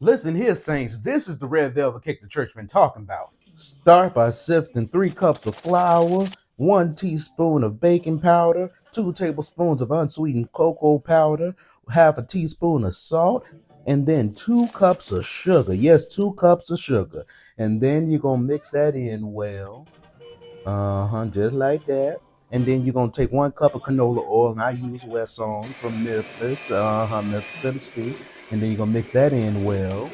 Listen here, saints. This is the red velvet cake the church been talking about. Start by sifting 3 cups of flour, 1 teaspoon of baking powder, 2 tablespoons of unsweetened cocoa powder, half a teaspoon of salt, and then 2 cups of sugar. Yes, 2 cups of sugar. And then you're gonna mix that in well. Just like that. And then you're gonna take 1 cup of canola oil, and I use Wesson from Memphis, Memphis, Tennessee. And then you're gonna mix that in well.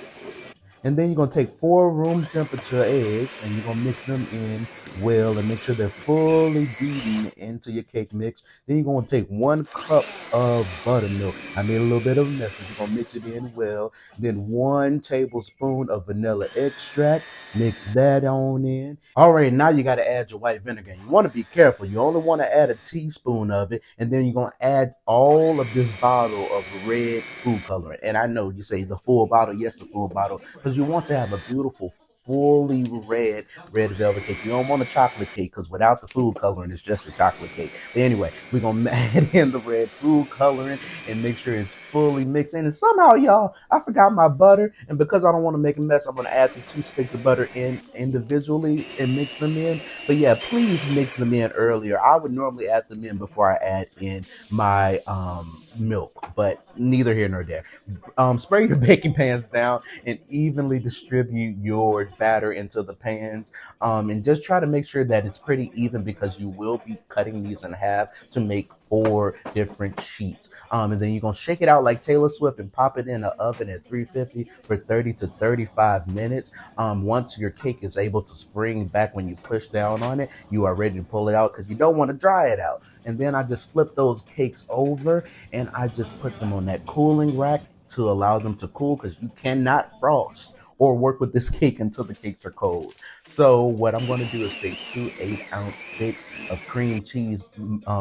And then you're gonna take 4 room temperature eggs and you're gonna mix them in well and make sure they're fully beaten into your cake mix. Then you're gonna take 1 cup of buttermilk. I made a little bit of a mess, but you're gonna mix it in well. Then 1 tablespoon of vanilla extract. Mix that on in. All right, now you gotta add your white vinegar. You wanna be careful. You only wanna add a teaspoon of it, and then you're gonna add all of this bottle of red food coloring. And I know you say the full bottle, yes, the full bottle, because you want to have a beautiful fully red velvet cake. You don't want a chocolate cake because without the food coloring it's just a chocolate cake. But anyway, we're gonna add in the red food coloring and make sure it's fully mixed in. And somehow, y'all, I forgot my butter, and because I don't want to make a mess, I'm gonna add the 2 sticks of butter in individually and mix them in. But yeah, please mix them in earlier. I would normally add them in before I add in my milk, but neither here nor there. Spray your baking pans down and evenly distribute your batter into the pans. And just try to make sure that it's pretty even because you will be cutting these in half to make 4 different sheets. And then you're gonna shake it out like Taylor Swift and pop it in the oven at 350 for 30 to 35 minutes. Once your cake is able to spring back when you push down on it, you are ready to pull it out because you don't want to dry it out. And then I just flip those cakes over and I just put them on that cooling rack to allow them to cool because you cannot frost or work with this cake until the cakes are cold. So what I'm going to do is take 2 8-ounce sticks of cream cheese,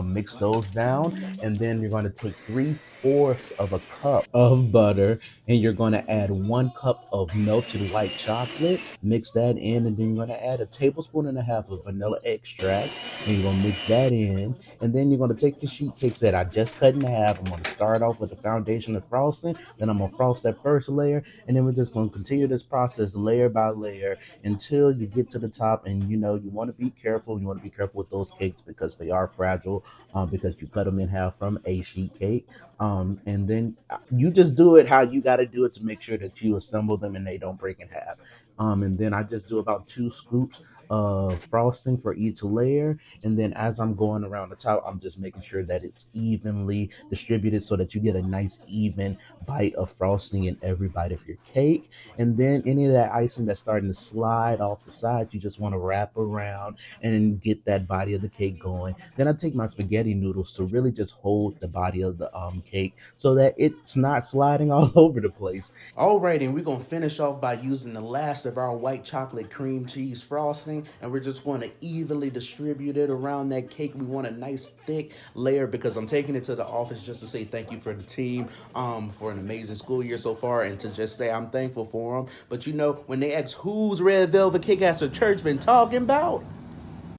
mix those down, and then you're going to take 3/4 of a cup of butter, and you're going to add 1 cup of melted white chocolate. Mix that in, and then you're going to add a tablespoon and a half of vanilla extract, and you're going to mix that in, and then you're going to take the sheet cakes that I just cut in half. I'm going to start off with the foundation of frosting, then I'm going to frost that first layer, and then we're just going to continue this process layer by layer until you get to the top. And you want to be careful. You want to be careful with those cakes because they are fragile, because you cut them in half from a sheet cake. And then you just do it how you got to do it to make sure that you assemble them and they don't break in half. And then I just do about 2 scoops of frosting for each layer. And then as I'm going around the top, I'm just making sure that it's evenly distributed so that you get a nice even bite of frosting in every bite of your cake. And then any of that icing that's starting to slide off the sides, you just want to wrap around and get that body of the cake going. Then I take my spaghetti noodles to really just hold the body of the cake so that it's not sliding all over the place. All right, and we're gonna finish off by using the last of our white chocolate cream cheese frosting, and we're just going to evenly distribute it around that cake. We want a nice thick layer because I'm taking it to the office just to say thank you for the team, for an amazing school year so far, and to just say I'm thankful for them. But when they ask who's red velvet cake has the church been talking about,